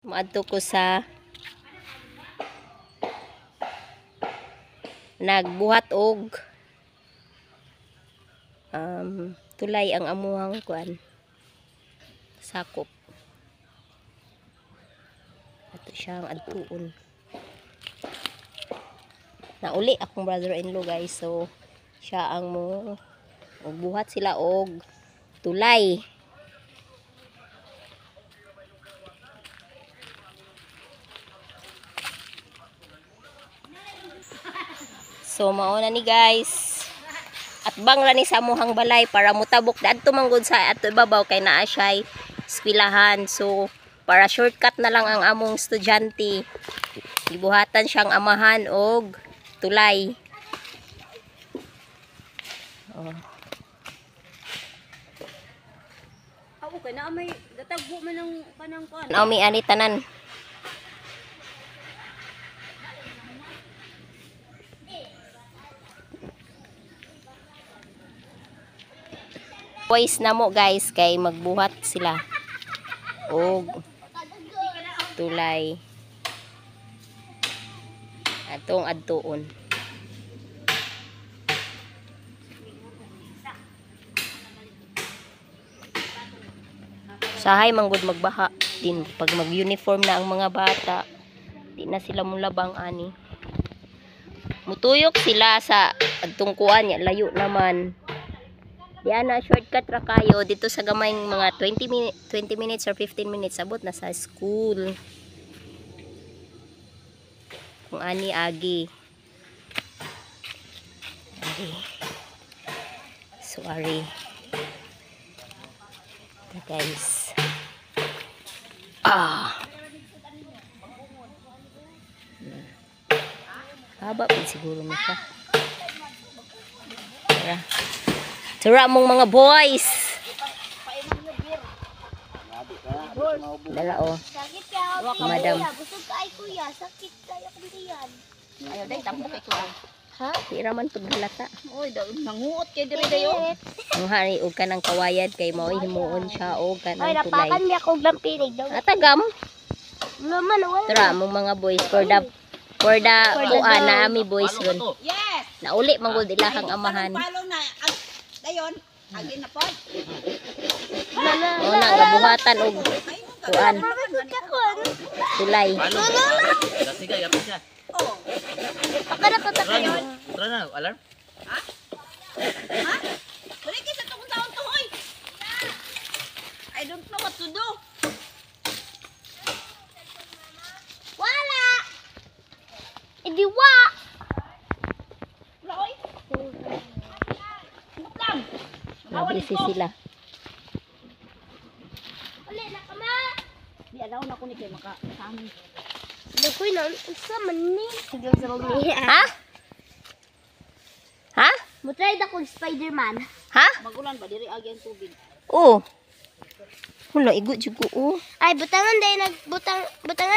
Maadto ko sa nagbuhat og tulay ang amuhang kuan sakop. Ato siyang adtuon. Nauli akong brother-in-law guys, so siya ang mo buhat sila og tulay. So mauna ni guys. At bang ra ni sa amuhang balay para mutabok dadto manggod sa ato ibabaw kay naa siya'y eskwelahan. So para shortcut na lang ang among estudyante, gibuhatan siyang amahan og tulay. Oh. Ako kay na may gatagbo man ng kanang kuan. Naomi ani tanan. Boys na mo guys kay magbuhat sila og tulay atong adtuon. Sahay manggod magbaha din pag mag-uniform na ang mga bata. Di na sila mulabang ani. Mutuyok sila sa adtong kuan nya layo naman. Diyan na shortcut ra kayo dito sa gamayng mga 20 minutes or 15 minutes abot na sa school. Kung ani agi. Sorry. Guys. Haba pa siguro na siya. Tara. Tara mong mga boys. Dala oh. Sakit kaya ako. Madam. Busog ka ay kuya, sakit kaya ko diyan. Ayaw day tambok kay kuya. Ha? Di raman pud halata. Oy, nanguot kay dire dayo. Ang hari og kanang kawayad kay mao'y himuon siya og kanang tulay. Napakan niya kog lampinig daw. Atagam. Naman wala. Tara mong mga boys for the kuan na ami boys ron. Yes. Nauli manggod ilahang amahan. Palo na dayon. Agi na pod. O na gabuhatan og kuan tulay. Sige, yapin siya. Oh. Pakara ko ta kayo. Tara na, alarm. Ha? Ha? Balik sa tungkol taon to hoy. I don't know what to do. Wala. Idi wa. Wala hoy. Lang. Nabisi sila. Uli na ka ma. Di alaw na ko ni kay maka sa amin. Dakoy na sa mani. Sige sa magni. Ha? Ha? Mutry da kog Spider-Man. Ha? Magulan ba diri agi ang tubig? Oh. Wala igo jud ko oh. Ay butangan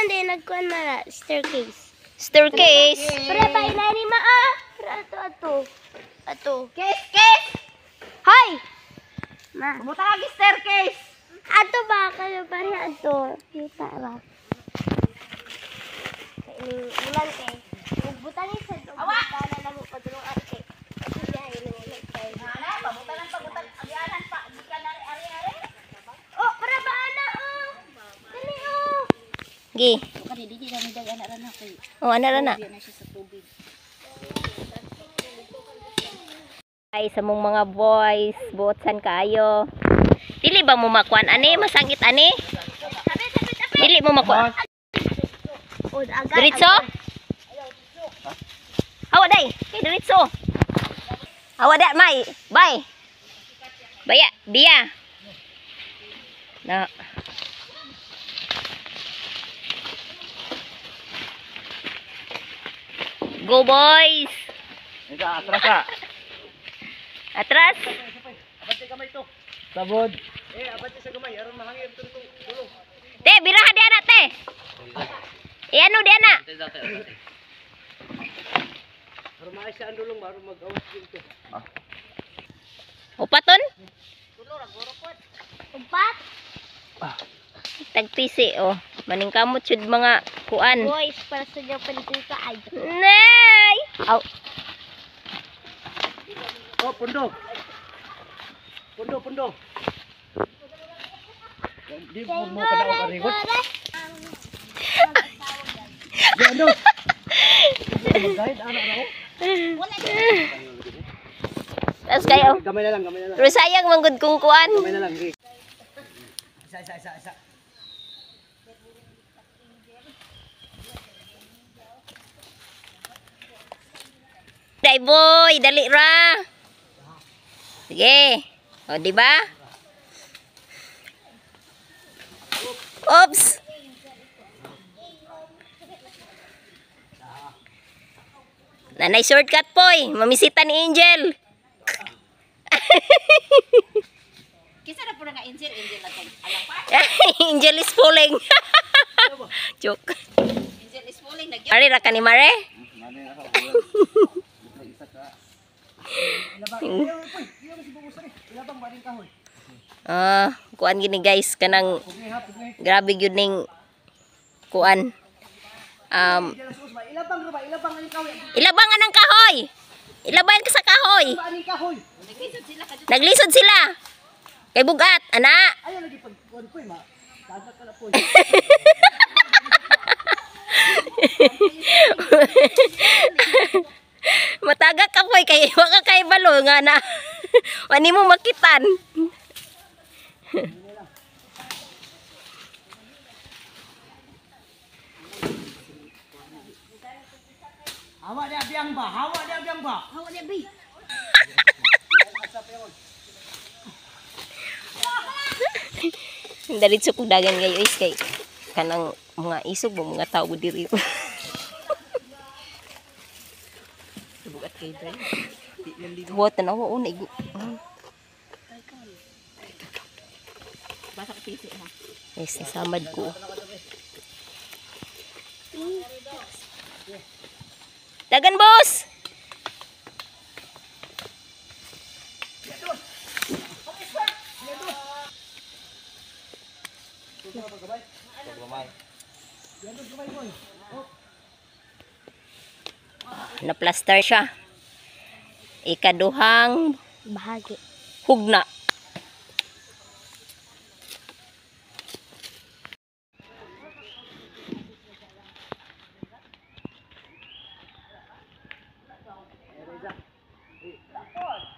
day nagkuan na staircase. Staircase. Pre ba ina ni ma ah. Pre ato. Kes. Hoy. Ma. Butang agi staircase. Ato ba kayo pare ato. Kita ba? Ulan kay. Butang sa awa. Kana na mo padulong ate. Oh, para ba ana oh. Kani oh. Gi. Kani di na mi dag ana ra na kay. Oh ana ra na. Na siya sa tubig. Ay sa mong mga boys, buotsan kaayo. Dili ba mo makuan ani? Masangit ani? Dili mo makuan. Oh, agad. Diretso? Hawa day. Kay diretso. Hawa da may. Bye. Baya, biya. Na. Go boys. Ika, atras ka. Atras. Abante kamay to. Sabod. Abante sa kamay. Aron mahangir to tulong. Te, biraha di anak te. Iano di anak. Aron maayos siya ang dulong baru mag-awas dito. Upaton? Upat. Tagpisi oh. Maningkamot jud mga kuan. Boys, para sa Japan dito ay. Nay! Aw, Oh, pundo. Pundo. Di mo kadaog ka rin. Di ano? Guide, ano ako? tas kayo. Gamay na lang. Pero sayang manggod kong kuan. Gamay na lang. Isa. Day boy, dali ra. Sige. O, di ba? Oops. Nanay shortcut poy. Mamisita ni Angel. Kisa na po na Angel na to. Alam pa? Angel is falling. Joke. Angel is falling na. Ari ra ka ni Mare? Kuan gini guys kanang grabe gyud ning kuan. Ilabang anang kahoy. Ilaban ka sa kahoy. Naglisod sila. Kay bugat, ana. Ayaw lagi pag kuan ko ma. Dagat ka na po. Matagak ka poy kay wa ka kay balo nga na. Wani mo makitan. Hawa dia biang ba? Hawa dia bi. Dalit ko dagan kayo is kay kanang mga isog mo mga tao diri. Bugat kay dai. Wa tanaw o na igo. Basa ka pisi ha. Guys, nasamad ko. Dagan boss. Na-plaster siya. Ikaduhang Bahagi. hugna.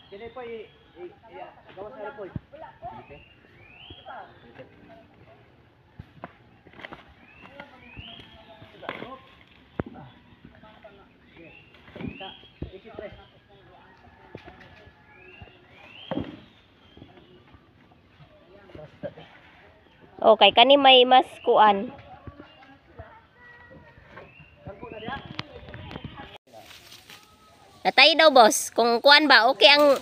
Kini po gawas na po. Okay, kani may mas kuan. Natay daw boss. Kung kuan ba, okay ang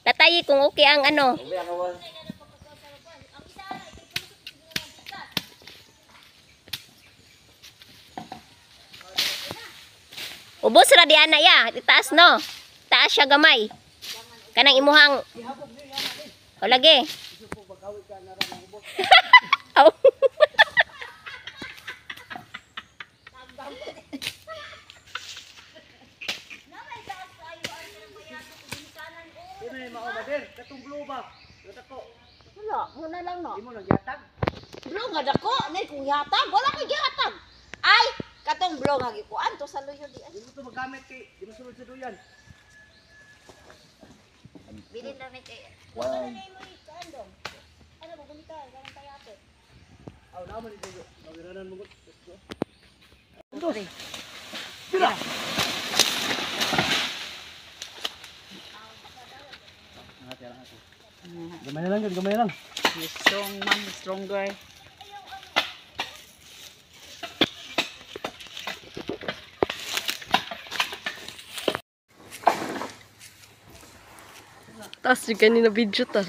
natay kung okay ang ano. Ubos ra di ana ya, itaas no. Taas siya gamay. Kanang imuhang o lagi. Aw. Kini mao bader, katong blue ba? Katako. Wala, muna lang no. Imo nang yatag. Bro nga dako, nay kung yatag, wala kay yatag. Ay, katong bro nga gikuan to sa luyo di. Imo to magamit kay di mo sulod sa duyan. Bilin na may kay. Aw naman dito. Magiranan mo gud. Gamay na lang. Strong man, stronger. Taas yung kanina video ta.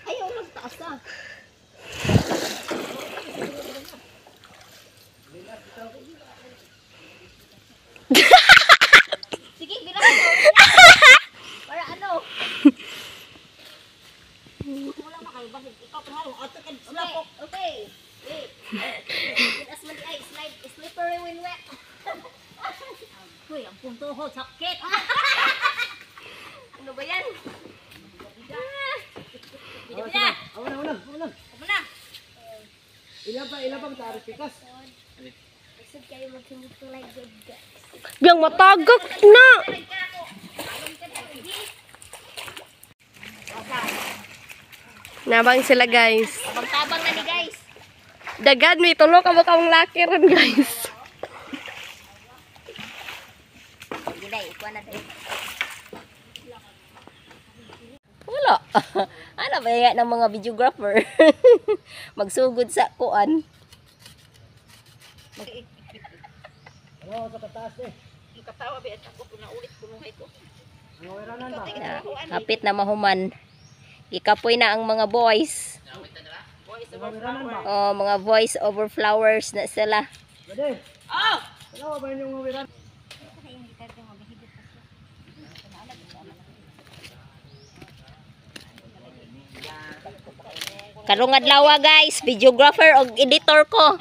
Ayaw lang taas na. Sige, bilang mo. Para ano? Wala na kayo. Bakit ikaw pa nga. Okay. Wait. akong tuhod, sakit. Ano ba yan? Awan na. Awan na. Ilan pa tarik pikas. Isip kayo magsimutulay good guys. Biyang matagak na. Nabang sila guys. Tabang na ni guys. Dagad may tulo ka baka mong laki rin guys. Giday, ikuha na tayo. Wala. Ano ba yan ng mga videographer? Magsugod sa kuan. Ano sa kataas eh. Katawa ba at ako pinaulit punuhay ko. Ang wiranan ba? Kapit na mahuman. Ikapoy na ang mga boys. Ang wiranan ba? Oh, mga voice over flowers na sila. Bade. Oh! Ano ba yung wiran? Karong adlaw guys, videographer og editor ko.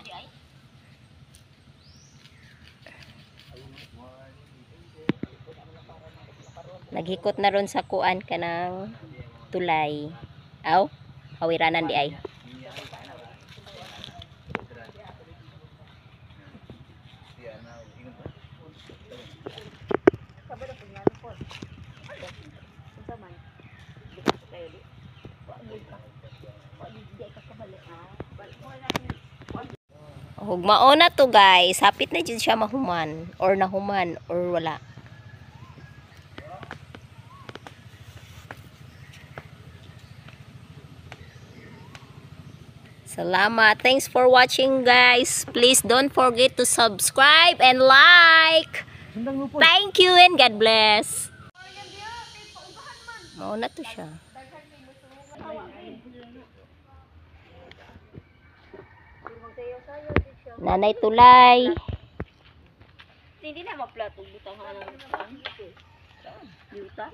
Naghikot na ron sa kuan kanang tulay. Aw, hawiranan di ay. Hugmao na to guys. Hapit na jud siya mahuman or nahuman or wala. Salamat. Thanks for watching guys. Please don't forget to subscribe and like. Thank you and God bless. Mao na to siya. Nanay Tulay. Hindi na maplato butang hanang yuta.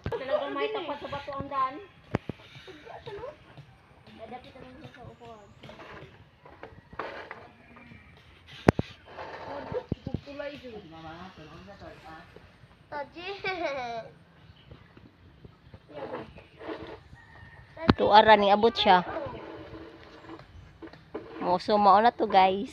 Talagang may tapat sa bato ang daan. Dadapit naman sa upuan. Pupulay dito. Taji. Tuara ni abot siya. Moso mao na to guys.